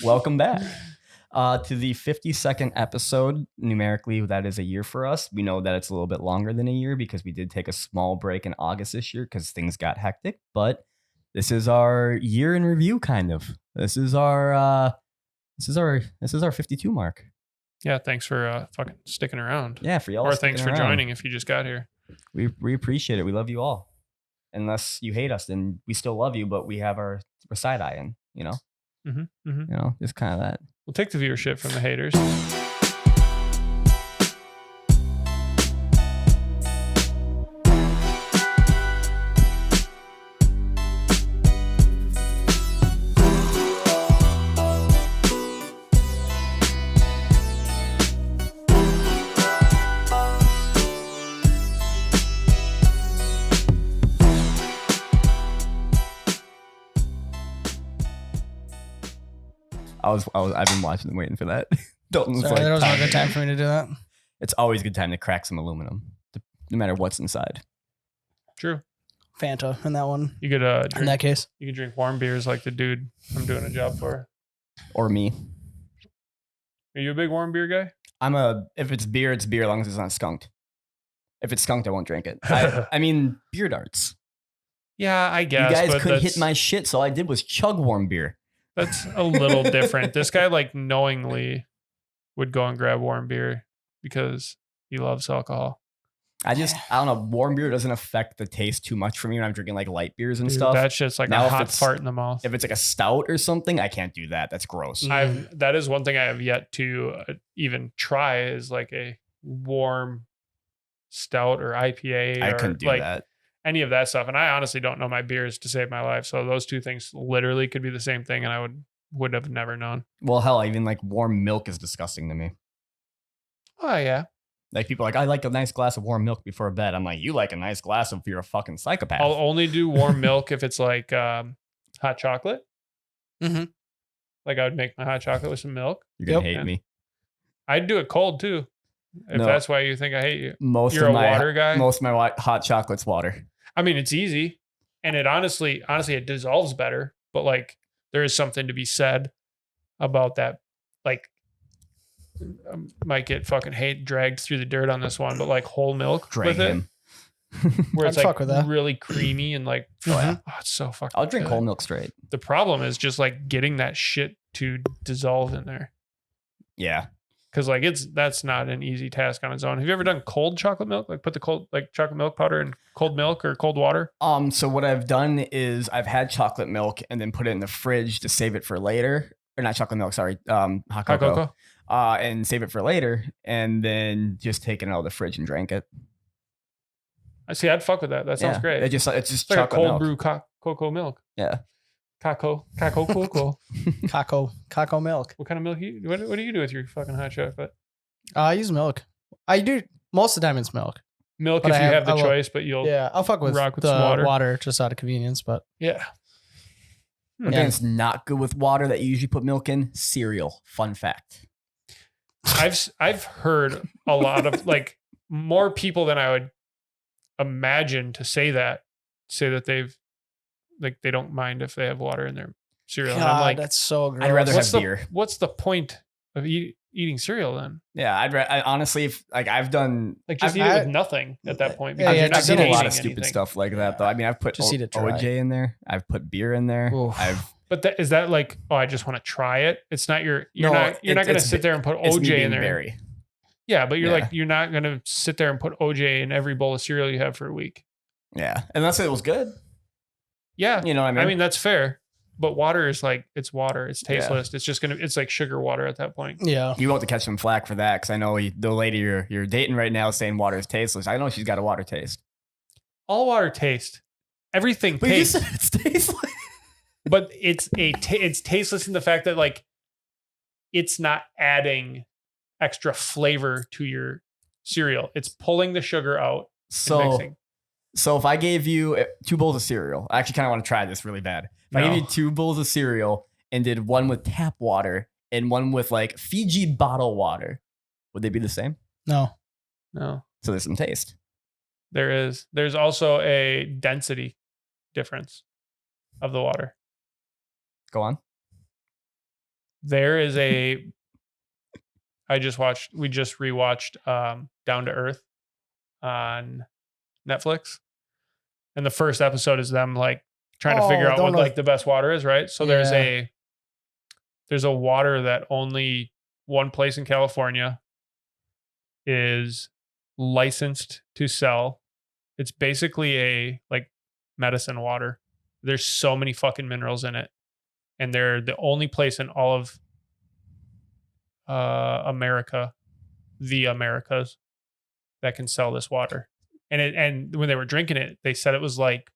Welcome back to the 52nd episode. Numerically, that is a year for us. We know that it's a little bit longer than a year because we did take a small break in August this year because things got hectic. But this is our year in review, kind of. This is our 52 mark. Yeah, thanks for fucking sticking around. Yeah, for y'all. Or thanks for joining if you just got here. We appreciate it. We love you all. Unless you hate us, then we still love you, but we have our side eyeing, you know? Mm-hmm, mm-hmm. You know, just kind of that. We'll take the viewership from the haters. I've been watching and waiting for that. Dalton's Sorry, there was no good time for me to do that. It's always a good time to crack some aluminum, no matter what's inside. True. Fanta in that one. You could drink, in that case. You could drink warm beers like the dude I'm doing a job for. Or me. Are you a big warm beer guy? If it's beer, it's beer as long as it's not skunked. If it's skunked, I won't drink it. I mean, beer darts. Yeah, I guess. You guys couldn't hit my shit, so all I did was chug warm beer. That's a little different. This guy like knowingly would go and grab warm beer because he loves alcohol. I don't know. Warm beer doesn't affect the taste too much for me when I'm drinking like light beers and stuff. That shit's like now, a hot fart in the mouth. If it's like a stout or something, I can't do that. That's gross. That is one thing I have yet to even try is like a warm stout or IPA. I couldn't do like that. Any of that stuff. And I honestly don't know my beers to save my life. So those two things literally could be the same thing. And I would have never known. Well, hell, even like warm milk is disgusting to me. Oh, yeah. Like people are like, I like a nice glass of warm milk before bed. I'm like, you like a nice glass of, you're a fucking psychopath. I'll only do warm milk if it's like hot chocolate. Mm-hmm. Like I would make my hot chocolate with some milk. You're going to hate me. I'd do it cold too. If that's why you think I hate you. You're a water guy? Most of my hot chocolate's water. I mean, it's easy. And it honestly, it dissolves better. But like, there is something to be said about that. Like, might get fucking dragged through the dirt on this one, but like whole milk Drag him. Where it's like really creamy and like, it's so fucking I'll drink good. whole milk straight. The problem is just like getting that shit to dissolve in there. Yeah. Cause like that's not an easy task on its own. Have you ever done cold chocolate milk? Like put the cold, like chocolate milk powder in cold milk or cold water? So what I've done is I've had chocolate milk and then put it in the fridge to save it for later. Or not chocolate milk, sorry. Hot cocoa. And save it for later. And then just take it out of the fridge and drank it. I see. I'd fuck with that. That sounds great. It's just it's like a cold milk. brew cocoa milk. Yeah. Cocoa. Cocoa milk. What kind of milk what do you do with your fucking hot chocolate? I use milk. I do most of the time it's milk. Milk if you have the choice, but I'll fuck with the water just out of convenience, but yeah. One thing that's not good with water that you usually put milk in, cereal. Fun fact. I've heard a lot of like more people than I would imagine to say that they've like they don't mind if they have water in their cereal. God, and I'm like, that's so gross. I'd rather have beer. What's the point of eating cereal then? Yeah, I honestly, I've done like just eat it with nothing at that point. Because you're not I've done a lot of anything. stupid stuff like that though. I mean, I've put OJ in there. I've put beer in there. Oof. But is that like, oh, I just want to try it? It's not you're not going to sit there and put OJ in there. Berry. Yeah, but you're not going to sit there and put OJ in every bowl of cereal you have for a week. Yeah, unless it was good. Yeah, you know what I mean. I mean that's fair, but water is like it's water. It's tasteless. Yeah. It's like sugar water at that point. Yeah, you won't have to catch some flack for that because I know the lady you're dating right now is saying water is tasteless. I know she's got a water taste. All water tastes. Everything but tastes. You said it's tasteless. But it's tasteless in the fact that like it's not adding extra flavor to your cereal. It's pulling the sugar out. So if I gave you 2 bowls of cereal, I actually kind of want to try this really bad. If I gave you 2 bowls of cereal and did one with tap water and one with like Fiji bottle water, would they be the same? No. So there's some taste. There is. There's also a density difference of the water. Go on. There is we just rewatched Down to Earth on Netflix. And the first episode is them like trying to figure out what like the best water is, right? So there's a water that only one place in California is licensed to sell. It's basically a like medicine water. There's so many fucking minerals in it. And they're the only place in all of America, the Americas, that can sell this water. And when they were drinking it, they said it was like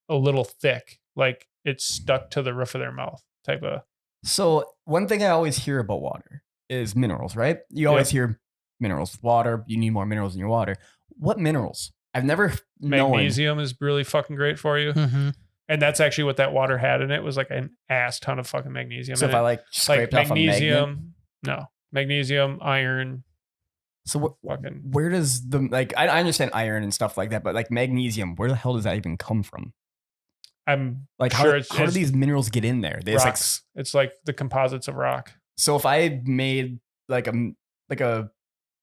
a little thick, like it stuck to the roof of their mouth type of. So one thing I always hear about water is minerals, right? You always hear minerals, water. You need more minerals in your water. What minerals? I've never known. Magnesium is really fucking great for you. Mm-hmm. And that's actually what that water had in it, was like an ass ton of fucking magnesium. So if I like scraped off magnesium, magnesium, iron. So where does the like? I understand iron and stuff like that, but like magnesium, where the hell does that even come from? I'm like, sure how do these minerals get in there? Rocks. It's like the composites of rock. So if I made like a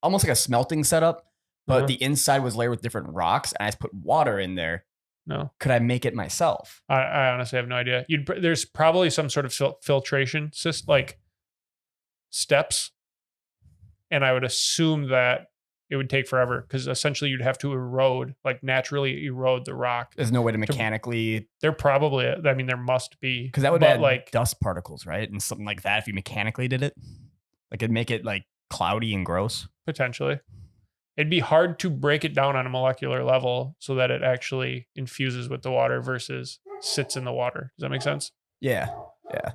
almost like a smelting setup, but the inside was layered with different rocks, and I just put water in there. No, could I make it myself? I honestly have no idea. There's probably some sort of filtration system, like steps. And I would assume that it would take forever because essentially you'd have to naturally erode the rock. There's no way to mechanically. There probably, I mean, there must be. Because that would add like dust particles, right? And something like that, if you mechanically did it, like it'd make it like cloudy and gross. Potentially. It'd be hard to break it down on a molecular level so that it actually infuses with the water versus sits in the water. Does that make sense? Yeah. Yeah.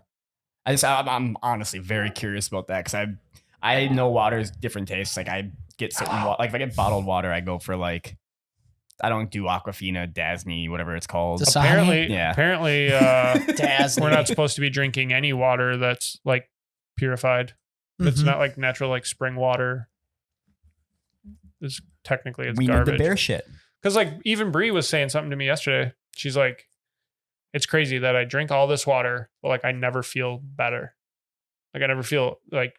I'm honestly very curious about that because I know water's different tastes. Like I get certain water, like if I get bottled water, I go for like, I don't do Aquafina, Dasani, whatever it's called. Apparently, we're not supposed to be drinking any water that's like purified. It's not like natural, like spring water. It's technically it's garbage. We need the bear shit. Because like even Bree was saying something to me yesterday. She's like, it's crazy that I drink all this water, but like I never feel better. Like I never feel like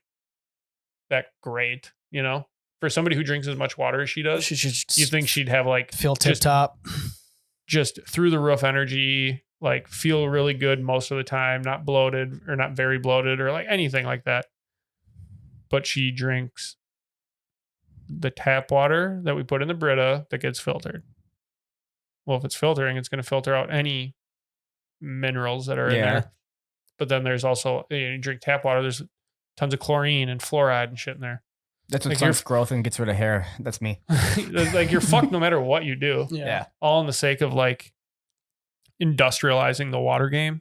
that great, you know? For somebody who drinks as much water as she does, you think she'd have like feel tip top, just through the roof energy, like feel really good most of the time, not bloated or not very bloated or like anything like that. But she drinks the tap water that we put in the Brita that gets filtered. Well, if it's filtering, it's going to filter out any minerals that are in there. But then there's also, you drink tap water, there's tons of chlorine and fluoride and shit in there. That's what stunts growth and gets rid of hair. That's me. Like you're fucked no matter what you do. Yeah. All in the sake of like industrializing the water game.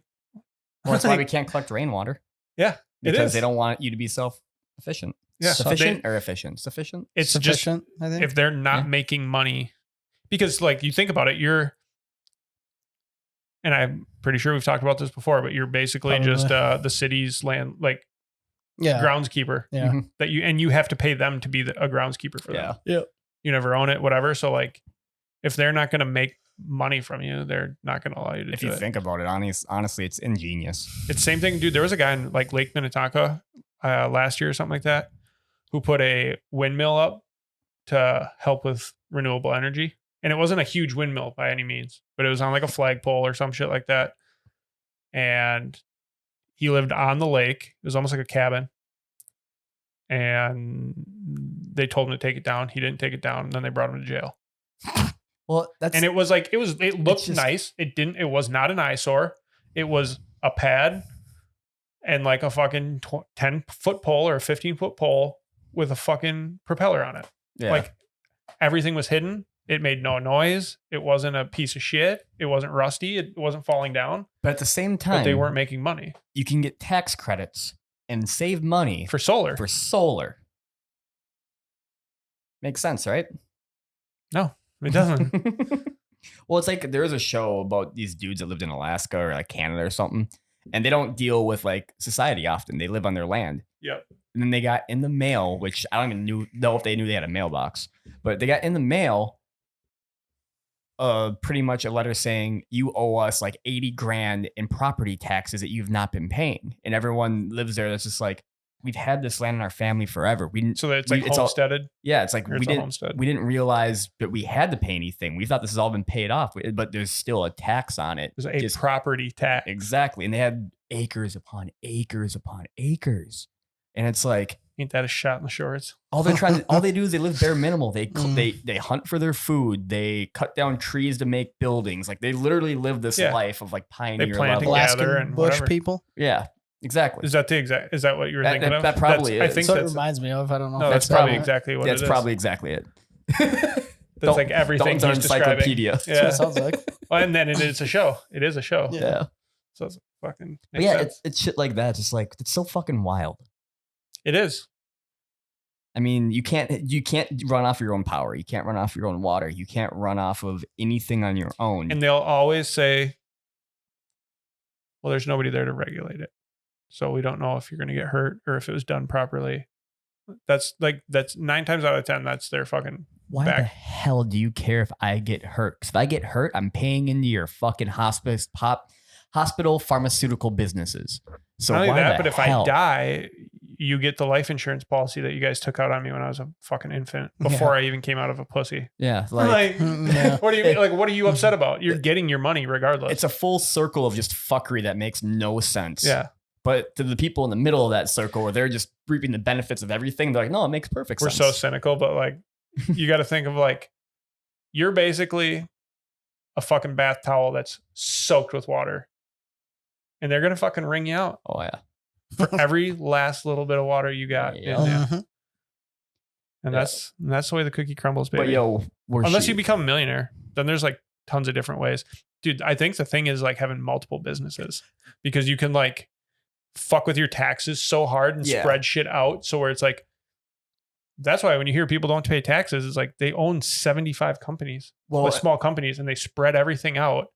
Well, that's why we can't collect rainwater. Yeah. Because they don't want you to be self-efficient. Yeah. Sufficient or efficient? Sufficient? It's sufficient, just, I think. if they're not making money, because like you think about it, and I'm pretty sure we've talked about this before, but you're basically just the city's land, like groundskeeper. Yeah. That you have to pay them to be a groundskeeper for them. Yeah. You never own it, whatever. So like, if they're not going to make money from you, they're not going to allow you to do it. If you think about it, honestly, it's ingenious. It's the same thing, dude. There was a guy in like Lake Minnetonka last year or something like that who put a windmill up to help with renewable energy. And it wasn't a huge windmill by any means, but it was on like a flagpole or some shit like that. And he lived on the lake. It was almost like a cabin. And they told him to take it down. He didn't take it down. And then they brought him to jail. Well, and it was like, it looked nice. It was not an eyesore. It was a pad and like a fucking 10-foot pole or a 15-foot pole with a fucking propeller on it. Yeah. Like everything was hidden. It made no noise. It wasn't a piece of shit. It wasn't rusty. It wasn't falling down. But at the same time, but they weren't making money. You can get tax credits and save money for solar. Makes sense, right? No, it doesn't. Well, it's like there was a show about these dudes that lived in Alaska or like Canada or something, and they don't deal with like society often. They live on their land. Yep. And then they got in the mail, which I don't even know if they knew they had a mailbox, but they got in the mail pretty much a letter saying you owe us like 80 grand in property taxes that you've not been paying. And everyone lives there. That's just like, we've had this land in our family forever. So it's like homesteaded. It's like Or it's a homestead. we didn't realize that we had to pay anything. We thought this has all been paid off, but there's still a tax on it. There's a property tax. Exactly. And they had acres upon acres upon acres. And it's like, ain't that a shot in the shorts? all they do is they live bare minimal. They hunt for their food. They cut down trees to make buildings. Like they literally live this life of like pioneer They plant level. and gather and bush whatever. people. Yeah, exactly. Is that what you were thinking of? That probably I is. think So it that's reminds me of. I don't know. no, if that's probably exactly what it is. That's probably exactly it. That's like everything Dalton's he's describing. encyclopedia. That's what Yeah. it sounds like. Well, and then it's a show. It is a show. Yeah. So it's fucking. But makes yeah, sense. it's shit like that. Just like, it's so fucking wild. It is. I mean, you can't run off your own power. You can't run off your own water. You can't run off of anything on your own. And they'll always say, well, there's nobody there to regulate it. So we don't know if you're going to get hurt or if it was done properly. That's 9 times out of 10. That's their fucking Why back. the hell do you care if I get hurt? Because if I get hurt, I'm paying into your fucking hospital pharmaceutical businesses. So Not only why that, the but if hell? I die, you get the life insurance policy that you guys took out on me when I was a fucking infant before I even came out of a pussy. Yeah, Like, Yeah. what do you mean? Like, what are you upset about? You're getting your money regardless. it's a full circle of just fuckery that makes no sense. yeah. But to the people in the middle of that circle where they're just reaping the benefits of everything, they're like, no, it makes perfect We're sense. so cynical, but like, you got to think of like, you're basically a fucking bath towel that's soaked with water, and they're gonna fucking wring you out Oh yeah. for every last little bit of water you got Yeah. in there. Mhm. And Yeah. that's the way the cookie crumbles, baby. But yo, Unless you become a millionaire, then there's like tons of different ways, dude. I think the thing is like having multiple businesses, because you can like fuck with your taxes so hard and Yeah. spread shit out. So where it's like, that's why when you hear people don't pay taxes, it's like they own 75 companies, well, with small companies, and they spread everything out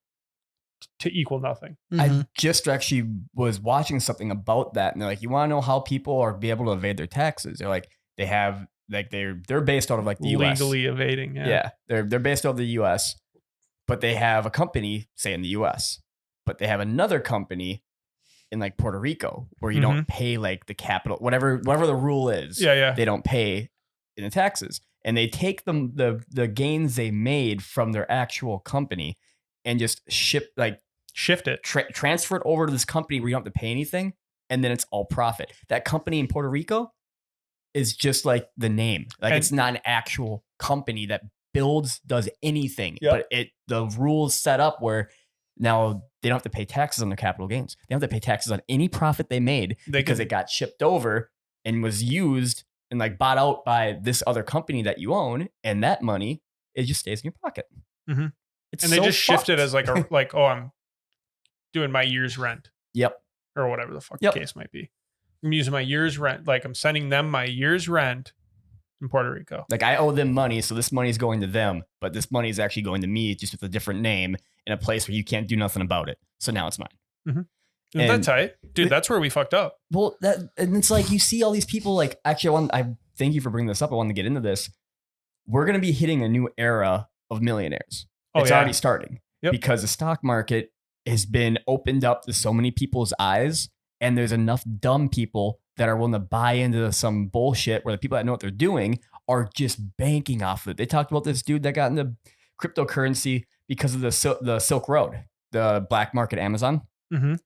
to equal nothing. Mhm. I just actually was watching something about that, and they're like, you want to know how people are be able to evade their taxes? They're like, they have like they're based out of like the US. Legally evading. Yeah, they're based out of the US, but they have a company, say in the US, but they have another company in like Puerto Rico where you don't pay like the capital, whatever the rule is. Yeah. They don't pay in the taxes, and they take them the gains they made from their actual company and just shift it, transfer it over to this company where you don't have to pay anything, and then it's all profit. That company in Puerto Rico is just like the name, like it's not an actual company that does anything, but the rules set up where now they don't have to pay taxes on their capital gains. They don't have to pay taxes on any profit they made because it got shipped over and was used and like bought out by this other company that you own, and that money, it just stays in your pocket. Mhm. It's And they so just shift it fucked. as like oh, I'm doing my year's rent. Yep. Or whatever the fuck the case might be. I'm using my year's rent. Like I'm sending them my year's rent in Puerto Rico. Like I owe them money, so this money is going to them, but this money is actually going to me just with a different name in a place where you can't do nothing about it. So now it's mine. Isn't that tight? Dude, that's where we fucked up. Well, and it's like you see all these people. Like, actually, I thank you for bringing this up. I wanted to get into this. We're going to be hitting a new era of millionaires. It's already starting because the stock market has been opened up to so many people's eyes, and there's enough dumb people that are willing to buy into some bullshit where the people that know what they're doing are just banking off of it. They talked about this dude that got into cryptocurrency because of the Silk Road, the black market Amazon.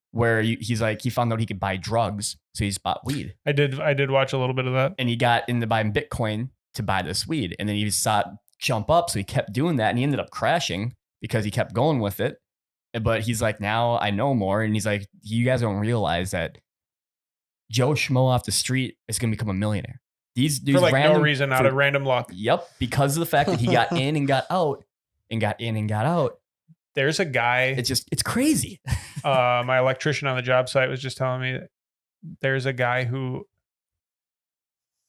Where he's like, he found out he could buy drugs, so he just bought weed. I did watch a little bit of that, and he got into buying Bitcoin to buy this weed, and then he saw it jump up, so he kept doing that, and he ended up crashing because he kept going with it. But he's like, now I know more, and he's like, you guys don't realize that Joe Schmo off the street is going to become a millionaire. These for like no reason, out of random luck. Yep, because of the fact that he got in and got out, and got in and got out. There's a guy. It's crazy. My electrician on the job site was just telling me that there's a guy who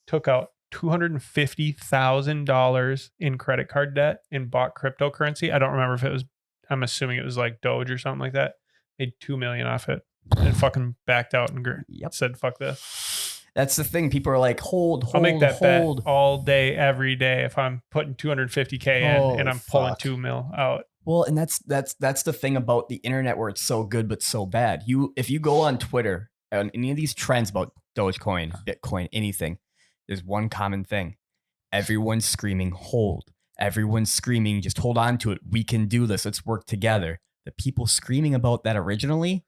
took out $250,000 in credit card debt and bought cryptocurrency. I don't remember if it was, I'm assuming it was like Doge or something like that. Made $2 million off it and fucking backed out and said, fuck this. That's the thing. People are like, hold. I'll make that bet all day, every day if I'm putting $250K in and I'm pulling $2 million out. Well, and that's the thing about the internet where it's so good but so bad. If you go on Twitter on any of these trends about Dogecoin, Bitcoin, anything, there's one common thing. Everyone's screaming, hold. Everyone's screaming, just hold on to it. We can do this. Let's work together. The people screaming about that originally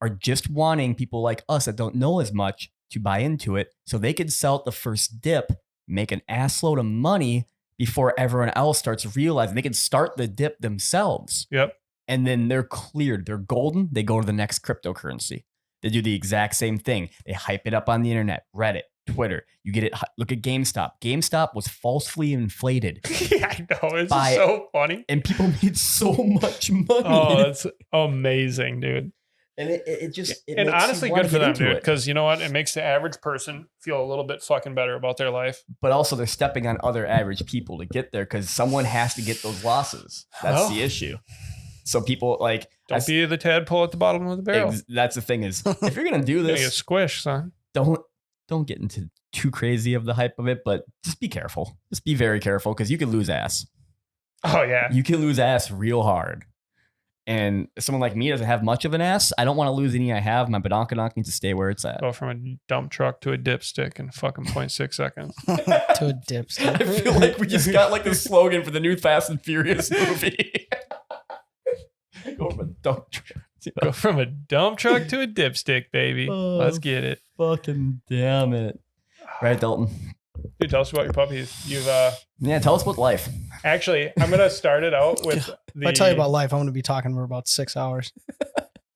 are just wanting people like us that don't know as much to buy into it so they could sell at the first dip, make an assload of money before everyone else starts realizing they can start the dip themselves. Yep. And then they're cleared. They're golden. They go to the next cryptocurrency. They do the exact same thing. They hype it up on the internet, Reddit, Twitter. You get it. Look at GameStop. GameStop was falsely inflated. Yeah, I know. It's so funny. And people made so much money. Oh, that's amazing, dude. And it just and honestly good for them, dude, because you know what, it makes the average person feel a little bit fucking better about their life. But also they're stepping on other average people to get there because someone has to get those losses. That's the issue. So people like don't be the tadpole at the bottom of the barrel. That's the thing is if you're gonna do You're this, gonna get squished, son. Don't get into too crazy of the hype of it, but just be careful. Just be very careful because you could lose ass. Oh yeah, you can lose ass real hard. And someone like me doesn't have much of an ass. I don't want to lose any I have. My badonkadonk needs to stay where it's at. Go from a dump truck to a dipstick in fucking 0.6 seconds. To a dipstick. I feel like we just got like the slogan for the new Fast and Furious movie. Go from a dump truck. Go from a dump truck to a dipstick, baby. Let's get it. Fucking damn it. Right, Dalton? Dude, tell us about your puppies. Yeah, tell us about life. Actually, I'm going to start it out with If I tell you about life, I'm going to be talking for about 6 hours.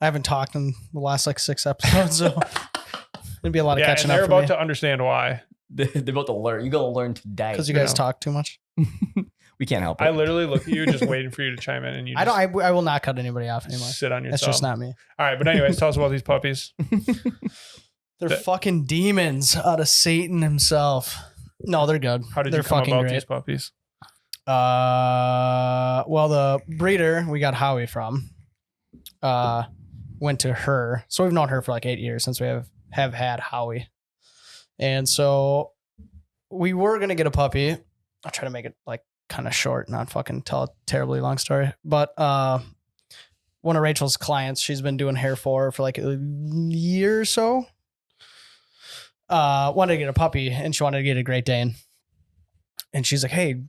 I haven't talked in the last like 6 episodes, so there'll be a lot of catching and up. they're about to understand why. They're about to learn. You're going to learn today. Because you guys talk too much. We can't help it. I literally look at you just waiting for you to chime in, and you. I will not cut anybody off anymore. Sit on your. That's thumb. just not me. All right, but anyways, tell us about these puppies. They're fucking demons out of Satan himself. No, they're good. How did they're you come fucking about great. these puppies? Well, the breeder we got Howie from went to her. So we've known her for like 8 years since we have had Howie. And so we were going to get a puppy. I'll try to make it like kind of short, not fucking tell a terribly long story. But one of Rachel's clients, she's been doing hair for like a year or so. Wanted to get a puppy and she wanted to get a Great Dane. And she's like, hey,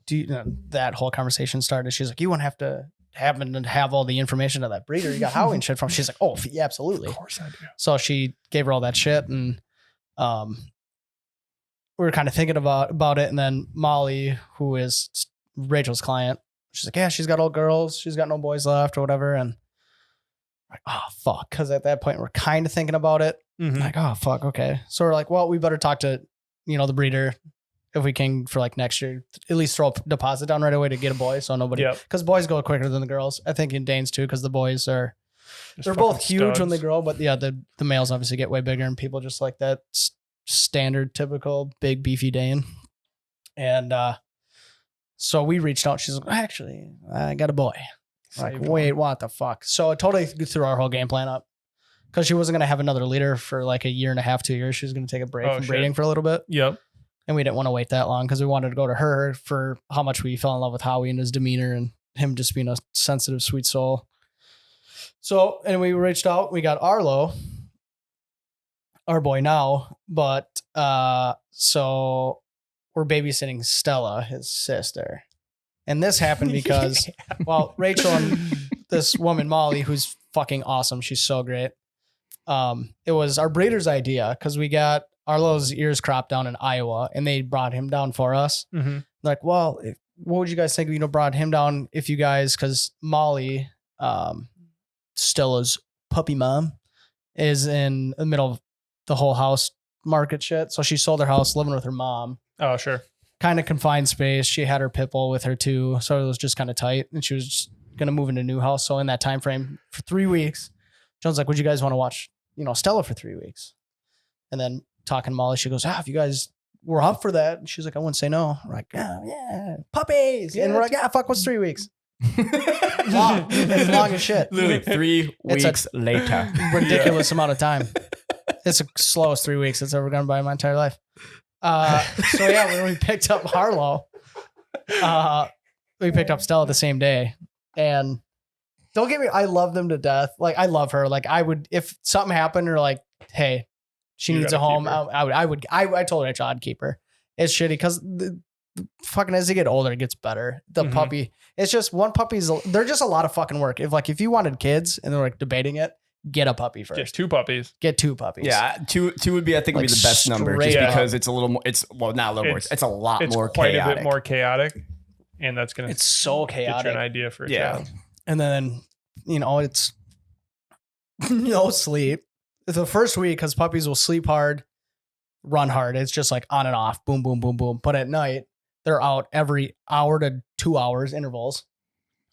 that whole conversation started. She's like, you won't have to happen to have all the information of that breeder you got Howie and shit from. She's like, oh, yeah, absolutely. Of course I do. So she gave her all that shit. And we were kind of thinking about it. And then Molly, who is Rachel's client, she's like, yeah, she's got all girls. She's got no boys left or whatever. And I'm like, oh, fuck. Because at that point, we're kind of thinking about it. Mm-hmm. Like, oh, fuck. Okay. So we're like, well, we better talk to, the breeder if we can for like next year, at least throw a deposit down right away to get a boy. So nobody, because boys go quicker than the girls. I think in Danes too, because the boys they're both huge studs when they grow, but yeah, the males obviously get way bigger and people just like that standard, typical big beefy Dane. And so we reached out. She's like, actually, I got a boy. Like, wait, what the fuck? So it totally threw our whole game plan up. Because she wasn't going to have another leader for like a year and a half, 2 years. She was going to take a break from breeding for a little bit. Yep. And we didn't want to wait that long because we wanted to go to her for how much we fell in love with Howie and his demeanor and him just being a sensitive, sweet soul. So, and we reached out. We got Arlo, our boy now. But so we're babysitting Stella, his sister. And this happened because, well, Rachel and this woman, Molly, who's fucking awesome. She's so great. It was our breeder's idea because we got Arlo's ears cropped down in Iowa and they brought him down for us. Mm-hmm. Like, well, what would you guys think of, brought him down if you guys, because Molly, Stella's puppy mom, is in the middle of the whole house market shit. So she sold her house living with her mom. Oh, sure. Kind of confined space. She had her pit bull with her too. So it was just kind of tight and she was just going to move into a new house. So in that time frame for 3 weeks, John's like, would you guys want to watch, Stella for 3 weeks? And then talking to Molly, she goes, if you guys were up for that. And she's like, I wouldn't say no. We're like, oh, yeah, puppies. Yeah, and we're like, fuck, what's 3 weeks? Long. It's long as shit. Literally 3 weeks later. Ridiculous amount of time. It's the slowest 3 weeks that's ever gone by in my entire life. So yeah, when we picked up Harlow, we picked up Stella the same day. And don't get me. I love them to death. Like I love her. Like I would if something happened or like, hey, she You needs a gotta keep home. her. I told her I'd keep her. It's shitty because the fucking as they get older, it gets better. The Mhm. puppy. It's just one puppy's. They're just a lot of fucking work. If you wanted kids and they're like debating it, get a puppy first. Just 2 puppies. Get 2 puppies. Yeah, two would be, I think, would be Like, the best number, straight just up. because it's a little more. It's well, not a little more. It's a lot It's more quite chaotic. a bit more chaotic, and that's gonna It's so get you chaotic. an idea for a Yeah. child. And then, it's no sleep. The first week, because puppies will sleep hard, run hard. It's just like on and off, boom, boom, boom, boom. But at night, they're out every hour to 2 hours intervals.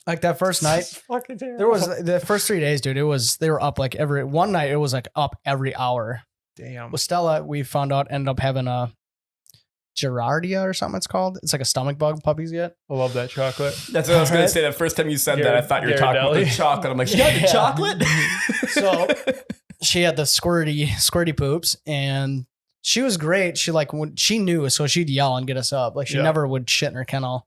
Like that first night, It's fucking terrible. there was the first 3 days, dude. They were up like one night. It was like up every hour. damn. With Stella, we found out ended up having a Giardia or something. It's called. It's like a stomach bug puppies get. I love that chocolate. That's what I was going Right? to say. The first time you said that, I thought you were talking about Ghirardelli. the chocolate. I'm like, she got the Yeah. chocolate? So she had the squirty poops, and she was great. She when she knew, so she'd yell and get us up. Like she Yeah. never would shit in her kennel,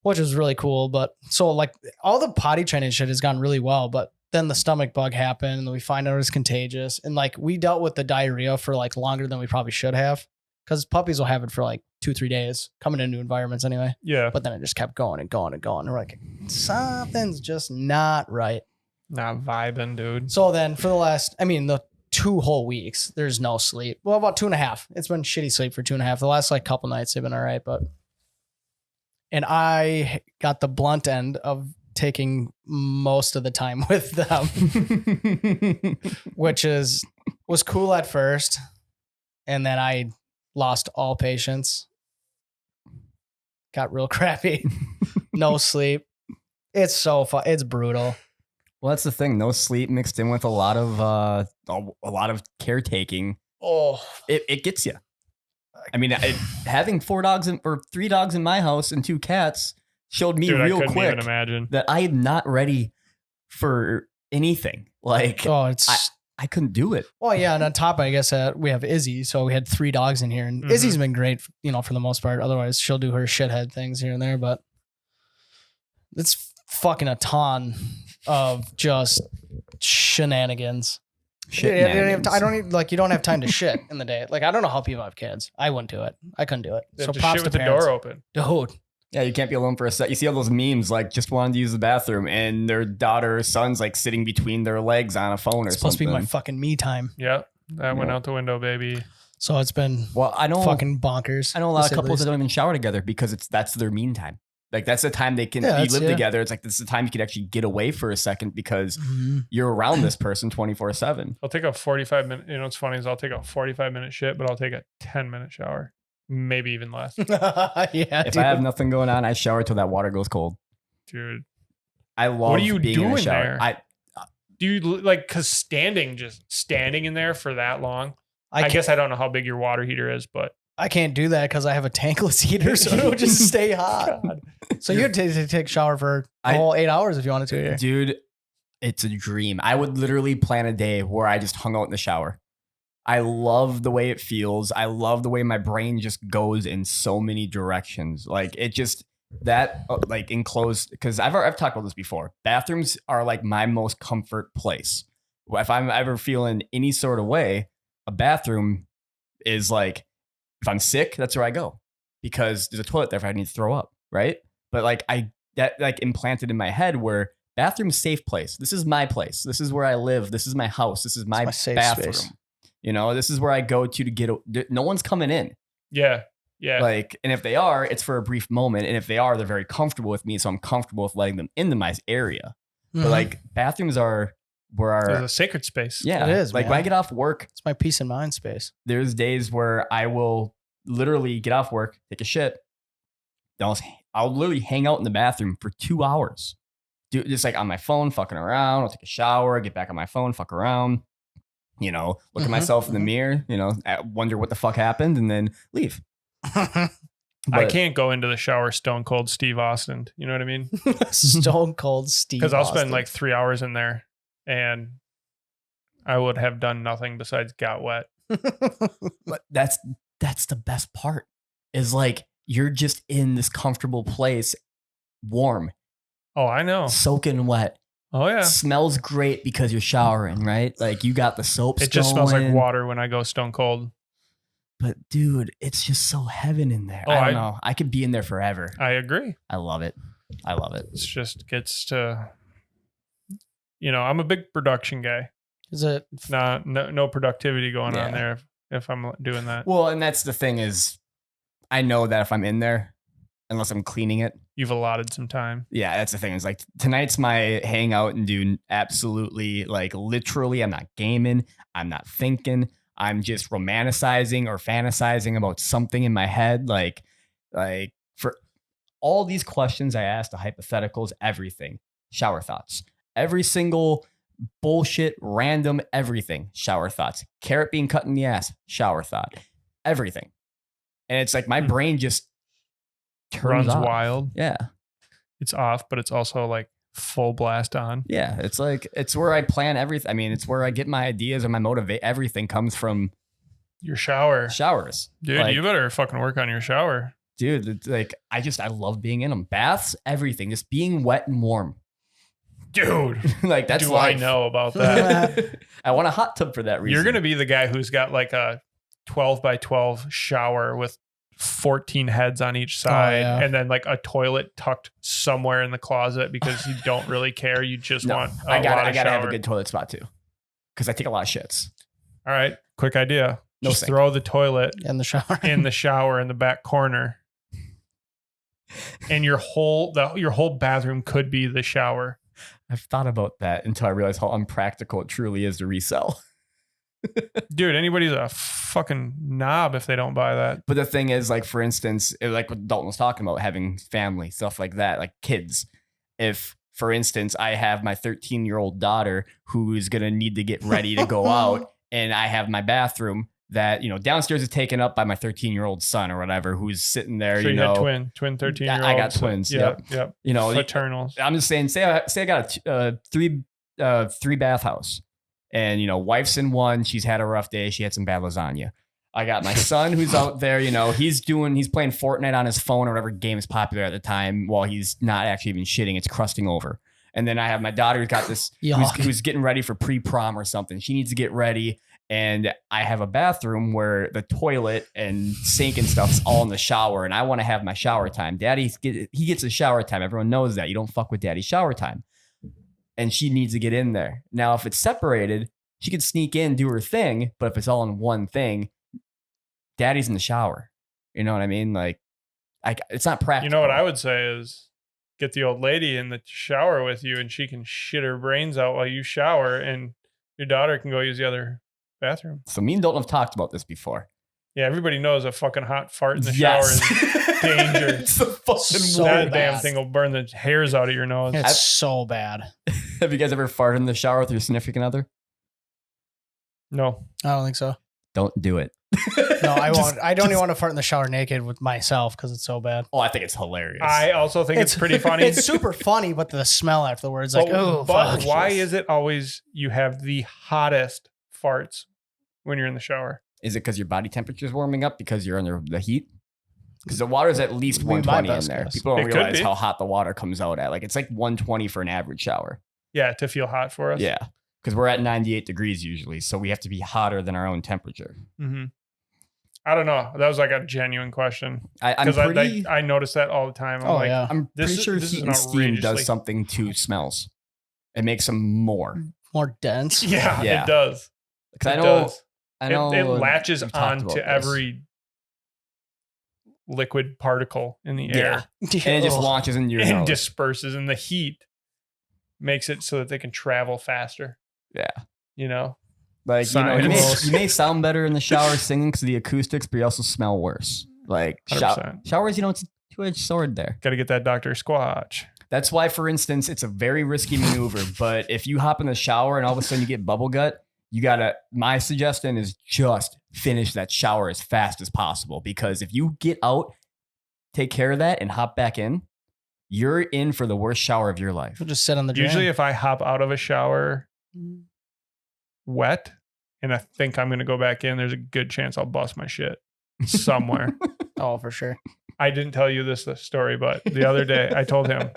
which was really cool. But so like all the potty training shit has gone really well, but then the stomach bug happened and we find out it was contagious. And like we dealt with the diarrhea for like longer than we probably should have. Because puppies will have it for like 2-3 days coming into new environments anyway. Yeah. But then it just kept going and going and going. And we're like, something's just not right. Not vibing, dude. So then for the 2 whole weeks, there's no sleep. Well, about 2.5. It's been shitty sleep for 2.5. The last like couple nights they've been all right, and I got the blunt end of taking most of the time with them, which was cool at first. And then I lost all patience. Got real crappy. No sleep. It's so fun. It's brutal. Well, that's the thing. No sleep mixed in with a lot of caretaking. Oh, It gets you. I mean, having 4 dogs or 3 dogs in my house and 2 cats showed me Dude, I real couldn't quick even imagine. that I am not ready for anything. Like it's I couldn't do it. well, yeah. And on top, I guess we have Izzy, so we had 3 dogs in here, and Mhm. Izzy's been great, for the most part. Otherwise, she'll do her shithead things here and there, but it's fucking a ton of just shenanigans. I don't even you don't have time to shit in the day. Like I don't know how people have kids. I wouldn't do it. I couldn't do it. They So have to props shit to with the parents. door open. Dude. Yeah, you can't be alone for a sec. You see all those memes, like just wanted to use the bathroom, and their daughter or son's like sitting between their legs on a phone or It's supposed something. to be my fucking me time. Yeah. That went Yeah. out the window, baby. So it's been Well, I know fucking bonkers. I know a lot to of say the couples least. that don't even shower together because that's their mean time. Like that's the time they can Yeah, you that's- live yeah. together. It's like this is the time you can actually get away for a second because Mhm. you're around this person 24/7. I'll take a 45-minute. You know what's funny is I'll take a 45-minute shit, but I'll take a 10-minute shower. Maybe even less. yeah, If dude. I have nothing going on, I shower till that water goes cold. Dude. I love What are you being in a doing shower. there? Do you like, because standing in there for that long? I can't- guess I don't know how big your water heater is, but I can't do that because I have a tankless heater, so it'll just stay hot. God. So you'd take a shower for a I- whole 8 hours if you wanted to. Here. Dude, it's a dream. I would literally plan a day where I just hung out in the shower. I love the way it feels. I love the way my brain just goes in so many directions. Like it just like enclosed, because I've talked about this before. Bathrooms are like my most comfort place. If I'm ever feeling any sort of way, a bathroom is like, if I'm sick, that's where I go because there's a toilet there if I need to throw up, right? But like that implanted in my head where bathroom's safe place. This is my place. This is where I live. This is my house. This is my my bathroom. safe space. This is where I go to get. No one's coming in. Yeah. Yeah. Like, and if they are, it's for a brief moment. And if they are, they're very comfortable with me, so I'm comfortable with letting them into my area. Mhm. But like, bathrooms are where There's our a sacred space. yeah. It is, like man. when I get off work, It's my peace and mind space. there's days where I will literally get off work, take a shit. I'll literally hang out in the bathroom for 2 hours. Just like on my phone, fucking around. I'll take a shower, get back on my phone, fuck around. Look at Mhm, myself in the mirror, wonder what the fuck happened and then leave. I But- can't go into the shower stone cold Steve Austin. You know what I mean? Stone cold Steve. Because I'll spend Austin. like 3 hours in there and I would have done nothing besides got wet. But that's the best part is like you're just in this comfortable place, warm, Oh, I know. soaking wet, Oh yeah. Smells great because you're showering, right? Like you got the soaps. It just smells like going. water when I go stone cold. But dude, it's just so heaven in there. Oh, I don't know. I could be in there forever. I agree. I love it. I love it. It's just gets to, I'm a big production guy. Is it? No productivity going on Yeah. there if I'm doing that. Well, and that's the thing is, I know that if I'm in there, unless I'm cleaning it, You've allotted some time. yeah, that's the thing. It's like tonight's my hangout and do absolutely like literally. I'm not gaming. I'm not thinking. I'm just romanticizing or fantasizing about something in my head. Like for all these questions I asked, the hypotheticals, everything, shower thoughts, every single bullshit, random, everything, shower thoughts, carrot being cut in the ass, shower thought, everything. And it's like my brain just turns Runs off. wild. Yeah. It's off, but it's also like full blast on. Yeah. It's like, it's where I plan everything. I mean, it's where I get my ideas and my motivate. Everything comes from Your shower. showers. Dude, Like, you better fucking work on your shower. dude, it's like, I love being in them. Baths, everything, just being wet and warm. Dude, Like that's do life. I know about that? I want a hot tub for that reason. You're going to be the guy who's got like a 12 by 12 shower with 14 heads on each side yeah. and then like a toilet tucked somewhere in the closet because you don't really care. You just want a I lot of gotta have shower. a good toilet spot too, because I take a lot of shits. All right, quick idea. No Just sink. throw the toilet In the shower. in the shower in the back corner. And your whole bathroom could be the shower. I've thought about that until I realized how unpractical it truly is to resell. Dude, anybody's a fucking knob if they don't buy that. But the thing is, like, for instance, like what Dalton was talking about, having family, stuff like that, like kids. If, for instance, I have my 13-year-old daughter who's going to need to get ready to go out, and I have my bathroom that, downstairs is taken up by my 13-year-old son or whatever, who's sitting there, So you had twin 13-year-olds. I got twins. Yep. Fraternals. I'm just saying, say I got a three bath house. And, wife's in one. She's had a rough day. She had some bad lasagna. I got my son who's out there, he's playing Fortnite on his phone or whatever game is popular at the time while he's not actually even shitting. It's crusting over. And then I have my daughter who's got this, who's getting ready for pre-prom or something. She needs to get ready. And I have a bathroom where the toilet and sink and stuff's all in the shower. And I want to have my shower time. He gets a shower time. Everyone knows that. You don't fuck with daddy's shower time. And she needs to get in there. Now, if it's separated, she could sneak in, do her thing. But if it's all in one thing, daddy's in the shower. You know what I mean? Like, it's not practical. You know what I would say is get the old lady in the shower with you and she can shit her brains out while you shower and your daughter can go use the other bathroom. So me and Dalton have talked about this before. Yeah, everybody knows a fucking hot fart in the shower is danger. It's so fucking So that bad. damn thing will burn the hairs out of your nose. It's so bad. Have you guys ever farted in the shower with your significant other? No. I don't think so. Don't do it. No, I won't. I don't even want to fart in the shower naked with myself because it's so bad. Oh, I think it's hilarious. I also think it's pretty funny. It's super funny, but the smell afterwards, like, oh, but fuck. why is it always you have the hottest farts when you're in the shower? Is it because your body temperature is warming up because you're under the heat? Because the water's at least Would be my 120 in best there. guess. People don't It could realize be. how hot the water comes out at. Like, it's like 120 for an average shower. Yeah, to feel hot for us. Yeah. Because we're at 98 degrees usually. So we have to be hotter than our own temperature. Mm-hmm. I don't know. That was like a genuine question I'm because pretty, I notice that all the time. I'm Oh, like, yeah. I'm This pretty is- sure this is heat an and steam outrageously- does something to smells. It makes them more. More dense. yeah, Yeah. it does. Because It I know, does. I know It latches we've talked on about to this. every liquid particle in the air And it just Ugh. launches into your and nose. disperses, and the heat makes it so that they can travel faster. Yeah. You know, Like, Science. you may sound better in the shower singing because of the acoustics, but you also smell worse. Like 100%. showers, it's a two-edged sword there. Got to get that Dr. Squatch. That's why, for instance, it's a very risky maneuver. But if you hop in the shower and all of a sudden you get bubble gut, my suggestion is just finish that shower as fast as possible. Because if you get out, take care of that and hop back in, you're in for the worst shower of your life. We'll just sit on the drain. Usually, if I hop out of a shower wet and I think I'm going to go back in, there's a good chance I'll bust my shit somewhere. Oh, for sure. I didn't tell you this story, but the other day I told him,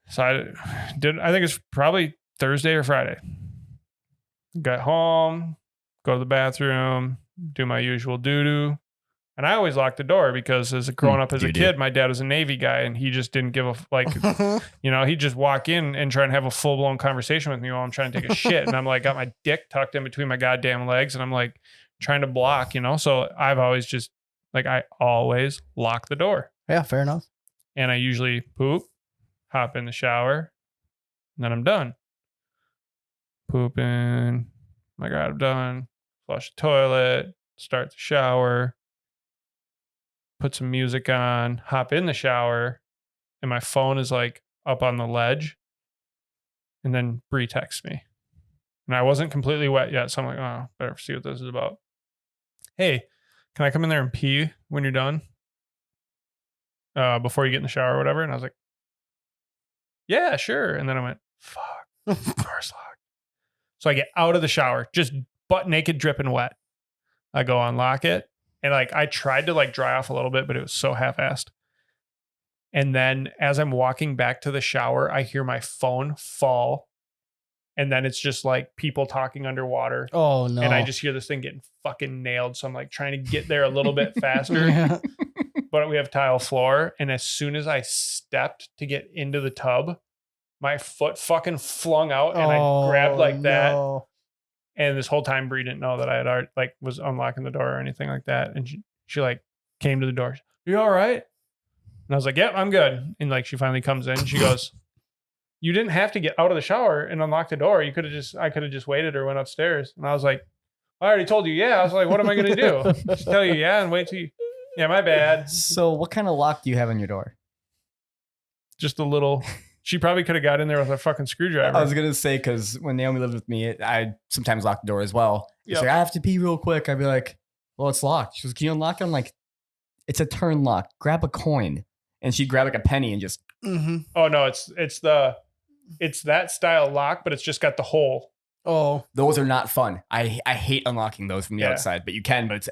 So I think it's probably Thursday or Friday. Got home, go to the bathroom, do my usual doo-doo. And I always lock the door because growing up as a kid, my dad was a Navy guy and he just didn't give he'd just walk in and try and have a full blown conversation with me while I'm trying to take a shit. And I'm like, got my dick tucked in between my goddamn legs and I'm like trying to block, So I've always I always lock the door. Yeah, fair enough. And I usually poop, hop in the shower, and then I'm done. Pooping. My God, I'm done. Flush the toilet, start the shower. Put some music on, hop in the shower, and my phone is like up on the ledge. And then Bree texts me. And I wasn't completely wet yet. So I'm like, oh, better see what this is about. Hey, can I come in there and pee when you're done? Before you get in the shower or whatever. And I was like, yeah, sure. And then I went, fuck, door's locked. So I get out of the shower, just butt naked, dripping wet. I go unlock it. And I tried to dry off a little bit, but it was so half-assed. And then as I'm walking back to the shower, I hear my phone fall. And then it's just people talking underwater. Oh no. And I just hear this thing getting fucking nailed. So I'm trying to get there a little bit faster. Yeah. But we have tile floor. And as soon as I stepped to get into the tub, my foot fucking flung out and I grabbed that. No. And this whole time, Bree didn't know that I had already was unlocking the door or anything like that. And she came to the door. You all right? And I was like, yep, I'm good. And she finally comes in. She goes, you didn't have to get out of the shower and unlock the door. I could have just waited or went upstairs. And I was like, I already told you. Yeah. I was like, what am I going to do? Just tell you yeah and wait till you. Yeah, my bad. So what kind of lock do you have on your door? Just a little. She probably could have got in there with a fucking screwdriver. I was going to say, because when Naomi lived with me, I sometimes lock the door as well. She's like, I have to pee real quick. I'd be like, well, it's locked. She goes, can you unlock it? I'm like, it's a turn lock. Grab a coin. And she'd grab a penny and just. Mm-hmm. Oh, no, it's that style lock, but it's just got the hole. Oh. Those are not fun. I hate unlocking those from the outside, but you can, but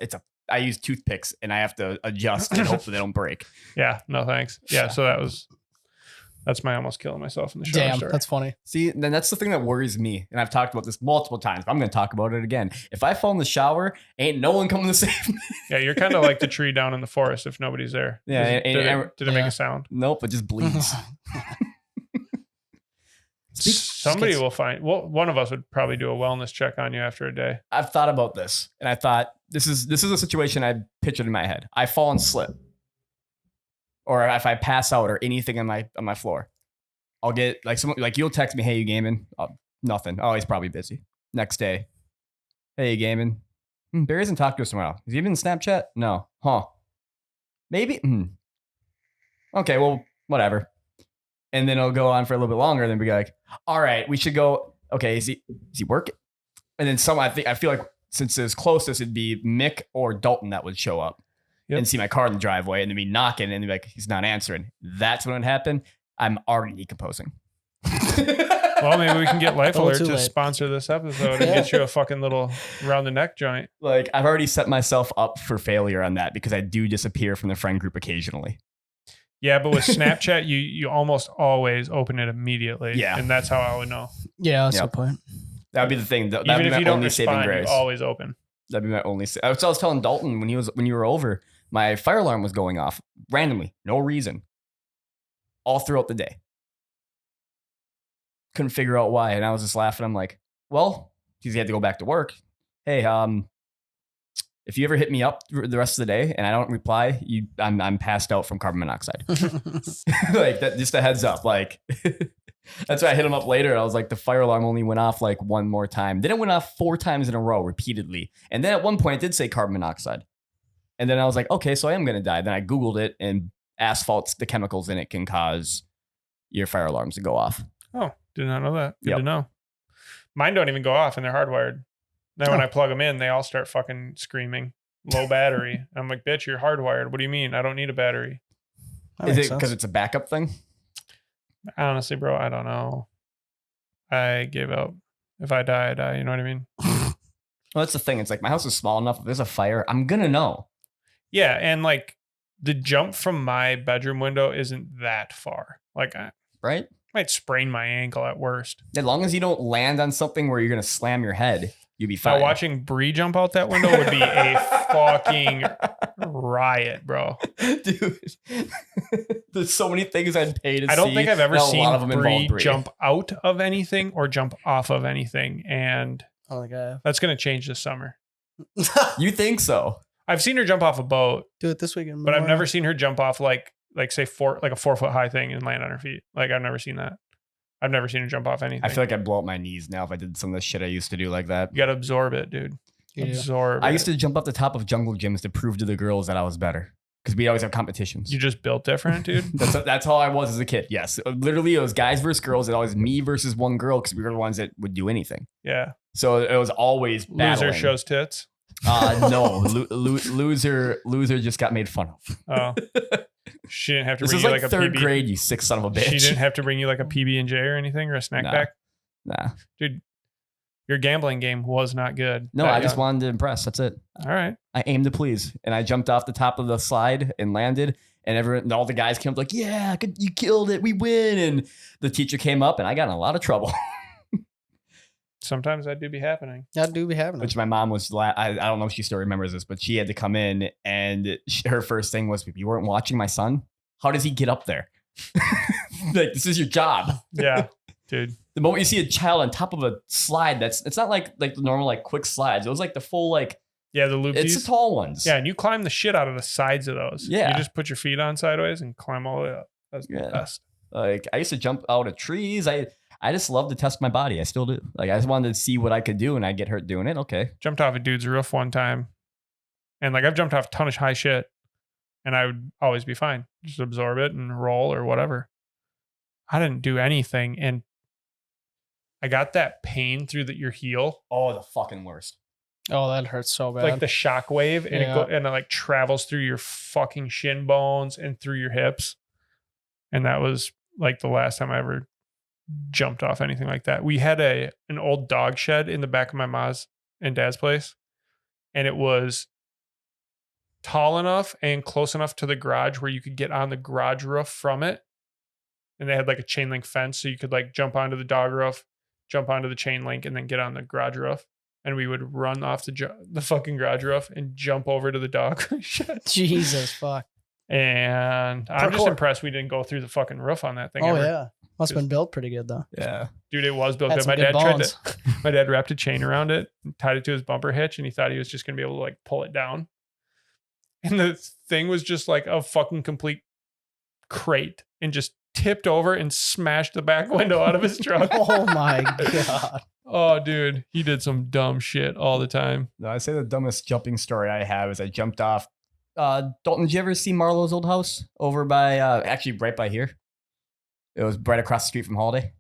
I use toothpicks and I have to adjust and hope that they don't break. Yeah, no thanks. Yeah, so that's my almost killing myself in the shower. Damn, story. that's funny. See, then that's the thing that worries me. And I've talked about this multiple times, but I'm going to talk about it again. If I fall in the shower, ain't no one coming to save me. Yeah, you're kind of like the tree down in the forest if nobody's there. Yeah. Did it make a sound? Nope, it just bleeds. Somebody will find. Well, one of us would probably do a wellness check on you after a day. I've thought about this, and I thought this is a situation I pictured in my head. I fall and slip, or if I pass out, or anything on my floor, I'll get someone you'll text me, "Hey, you gaming?" Nothing. Oh, he's probably busy. Next day, "Hey, you gaming?" Barry hasn't talked to us in a while. Is he even in Snapchat? No. Huh? Maybe. Okay. Well, whatever. And then it'll go on for a little bit longer. And then be like, all right, we should go. Okay, is he working? And then I feel like since it's closest, it'd be Mick or Dalton that would show up and see my car in the driveway and then be knocking and be like, he's not answering. That's when it happened. I'm already decomposing. Well, maybe we can get Life Alert to sponsor this episode and get you a fucking little round the neck joint. I've already set myself up for failure on that because I do disappear from the friend group occasionally. Yeah, but with Snapchat, you almost always open it immediately. Yeah. And that's how I would know. Yeah, that's the point. That would be the thing. That Even would if be you my don't only saving respond, grace. you always open. That'd be my only. That's what I was telling Dalton when you were over. My fire alarm was going off randomly, no reason, all throughout the day. Couldn't figure out why, and I was just laughing. I'm like, well, because he had to go back to work. Hey, if you ever hit me up the rest of the day and I don't reply, I'm passed out from carbon monoxide. That, just a heads up. That's why I hit him up later. I was like, the fire alarm only went off one more time. Then it went off 4 times in a row repeatedly. And then at one point it did say carbon monoxide. And then I was like, okay, so I am going to die. Then I Googled it, and asphalt's the chemicals in it can cause your fire alarms to go off. Oh, did not know that. Good to know. Mine don't even go off and they're hardwired. Then when I plug them in, they all start fucking screaming. Low battery. I'm like, bitch, you're hardwired. What do you mean? I don't need a battery. Is it because it's a backup thing? Honestly, bro, I don't know. I gave up. If I die, I die. You know what I mean? Well, that's the thing. It's my house is small enough. If there's a fire, I'm going to know. Yeah. And the jump from my bedroom window isn't that far. Right? Might sprain my ankle at worst. As long as you don't land on something where you're going to slam your head, you'd be Now fine. watching Bree jump out that window would be a fucking riot, bro. Dude, there's so many things I'd pay to see. I don't think I've ever and a lot of seen them Bree involve Bree. jump out of anything or jump off of anything. And Oh my god. that's going to change this summer. You think so? I've seen her jump off a boat, Do it this weekend. but I've never seen her jump off like say a 4 foot high thing and land on her feet. Like I've never seen that. I've never seen her jump off anything. I feel like I'd blow up my knees now if I did some of the shit I used to do like that. You got to absorb it, dude. You do. Absorb I it. used to jump up the top of jungle gyms to prove to the girls that I was better because we always have competitions. You just built different, dude. That's how I was as a kid. Yes, literally, it was guys versus girls. It always me versus one girl because we were the ones that would do anything. Yeah. So it was always battling. Loser shows tits. No, loser just got made fun of. Oh. She didn't have to This bring is you like like a third PB. grade, you sick son of a bitch. She didn't have to bring you like a PB&J or anything or a snack Nah. pack. Nah, Dude, your gambling game was not good. no, that I just young. wanted to impress. That's it. All right. I aimed to please, and I jumped off the top of the slide and landed. And all the guys came up like, "Yeah, you killed it. We win." And the teacher came up, and I got in a lot of trouble. Sometimes that do be happening. That do be happening. Which my mom was, I don't know if she still remembers this, but she had to come in, and her first thing was, "You weren't watching my son? How does he get up there? Like, this is your job." Yeah, dude. The moment you see a child on top of a slide, it's not like the normal like quick slides. It was like the full like Yeah, the loopies. it's the tall ones. Yeah, and you climb the shit out of the sides of those. Yeah. You just put your feet on sideways and climb all the way up. That's the Yeah. best. Like I used to jump out of trees. I just love to test my body. I still do. Like I just wanted to see what I could do, and I get hurt doing it. Okay. Jumped off a dude's roof one time. And like I've jumped off a ton of high shit. And I would always be fine. Just absorb it and roll or whatever. I didn't do anything. And I got that pain through your heel. Oh, the fucking worst. Oh, that hurts so bad. Like the shock wave. And it like travels through your fucking shin bones and through your hips. And that was like the last time I ever jumped off anything like that. We had an old dog shed in the back of my mom's and dad's place. And it was tall enough and close enough to the garage where you could get on the garage roof from it. And they had like a chain link fence. So you could like jump onto the dog roof, jump onto the chain link, and then get on the garage roof. And we would run off the fucking garage roof and jump over to the dog shed. Jesus fuck. And I'm just Parkour. impressed we didn't go through the fucking roof on that thing. Oh ever. yeah. Must have been built pretty good though. Yeah. Dude, it was built Had good. some My good dad bones. my dad wrapped a chain around it and tied it to his bumper hitch, and he thought he was just gonna be able to like pull it down. And the thing was just like a fucking complete crate and just tipped over and smashed the back window out of his truck. Oh my god. Oh, dude, he did some dumb shit all the time. No, I'd say the dumbest jumping story I have is I jumped off. Dalton, did you ever see Marlowe's old house over by, actually right by here? It was right across the street from Holiday.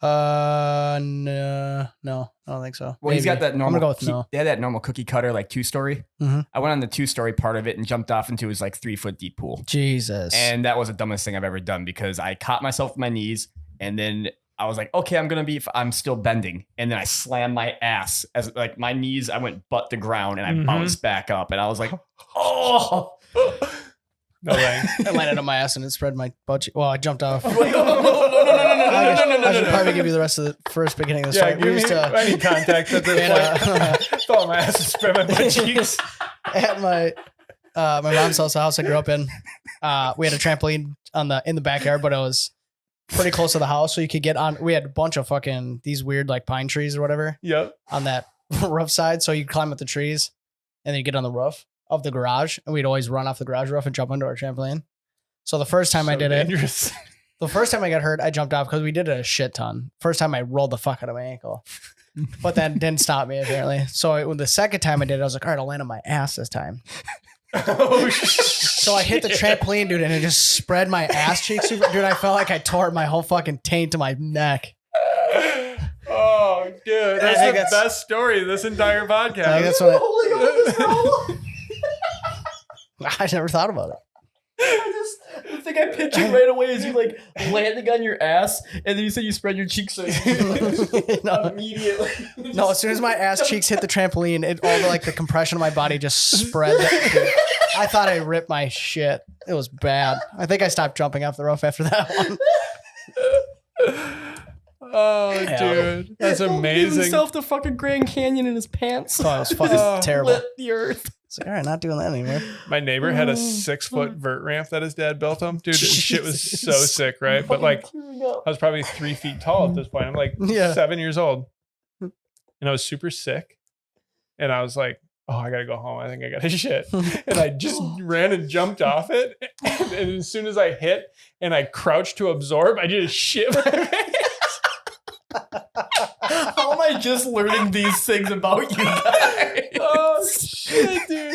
No, I don't think so. Well, he's got Maybe. that normal. I'm gonna go with no. They had that normal cookie cutter, like 2-story. Mhm. I went on the 2-story part of it and jumped off into his like 3-foot deep pool. Jesus. And that was the dumbest thing I've ever done because I caught myself with my knees and then I was like, okay, I'm still bending. And then I slammed my ass as like my knees, I went butt to ground and I Mhm. bounced back up. And I was like, oh. No thanks. I landed on my ass and it spread my butt cheek. Well, I jumped off. No. I should probably give you the rest of the first beginning of the Yeah, story. give me any context at this point. Throw my ass and spread my butt cheeks. At my mom's house, the house I grew up in, we had a trampoline in the backyard, but it was pretty close to the house, so you could get on. We had a bunch of fucking these weird like pine trees or whatever Yep. on that roof side, so you climb up the trees and then you get on the roof of the garage, and we'd always run off the garage roof and jump onto our trampoline. So the first time I did dangerous. it, the first time I got hurt, I jumped off because we did it a shit ton. First time I rolled the fuck out of my ankle, but that didn't stop me apparently. So when the second time I did it, I was like, all right, I'll land on my ass this time. Oh, So I hit the trampoline, dude, and it just spread my ass cheeks. Dude, I felt like I tore my whole fucking taint to my neck. Oh, dude. That's I the think best story of this entire I think podcast. that's what I never thought about it. The thing I pictured right away is you like landing on your ass, and then you said you spread your cheeks so No, immediately. no, as soon as my ass cheeks hit the trampoline, all the compression of my body just spread. I thought I ripped my shit. It was bad. I think I stopped jumping off the roof after that one. Oh, Yeah. dude, that's Gave amazing. himself the fucking Grand Canyon in his pants. Oh, it was fucking terrible. Lit the earth. It's like, all right, not doing that anymore. My neighbor had a 6-foot vert ramp that his dad built him. Dude, this shit was so sick, right? But like, I was probably 3 feet tall at this point. I'm like Yeah. 7 years old, and I was super sick. And I was like, "Oh, I gotta go home. I think I got to shit." And I just ran and jumped off it. And as soon as I hit and I crouched to absorb, I just shit my pants. How am I just learning these things about you guys? Oh shit, dude!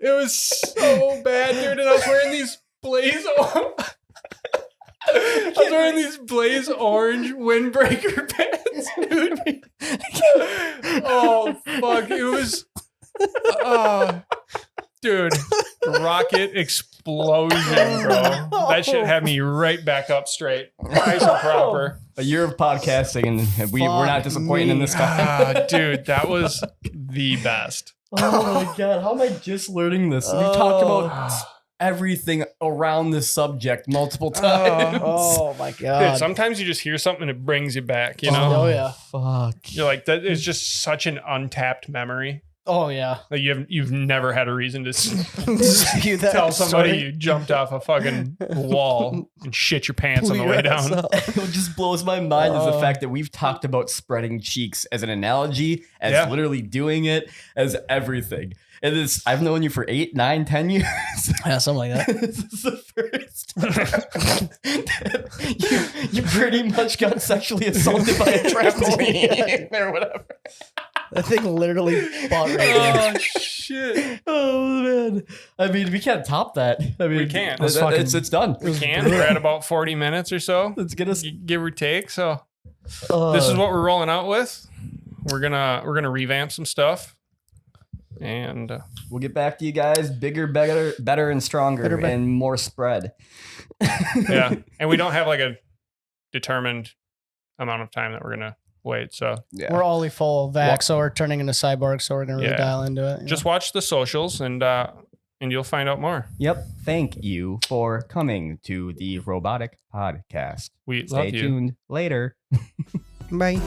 It was so bad, dude. And I was wearing these blaze orange windbreaker pants, dude. Oh fuck! It was, dude, rocket explosion, bro. That shit had me right back up straight, nice and proper. A year of podcasting, and we're not Fuck disappointing in me. this time. Dude, that was the best. Oh my god, how am I just learning this? We've talked about everything around this subject multiple times. Oh my Dude, god. sometimes you just hear something and it brings you back, you know? Oh yeah. Fuck. You're like, that is just such an untapped memory. Oh yeah. Like you've never had a reason to Spew that tell somebody story. you jumped off a fucking wall and shit your pants on the way down. What just blows my mind is the fact that we've talked about spreading cheeks as an analogy, as Yeah. literally doing it, as everything. And this, I've known you for 8, 9, 10 years. Yeah, something like that. This is the first. you pretty much got sexually assaulted by a trampoline or whatever. That thing literally bought right there. Oh shit. Oh man! I mean, we can't top that. I mean, We can't. It's done. We can. We're at about 40 minutes or so, Let's get us. give or take. So this is what we're rolling out with. We're gonna revamp some stuff. And We'll get back to you guys bigger, better, and stronger, Better, and more spread. yeah. And we don't have like a determined amount of time that we're gonna wait. So Yeah. We're only full vac, so we're turning into cyborgs, so we're gonna really Yeah. dial into it. you just know? watch the socials and you'll find out more. Yep. Thank you for coming to the Robotic Podcast. We Stay love you. tuned later. Bye.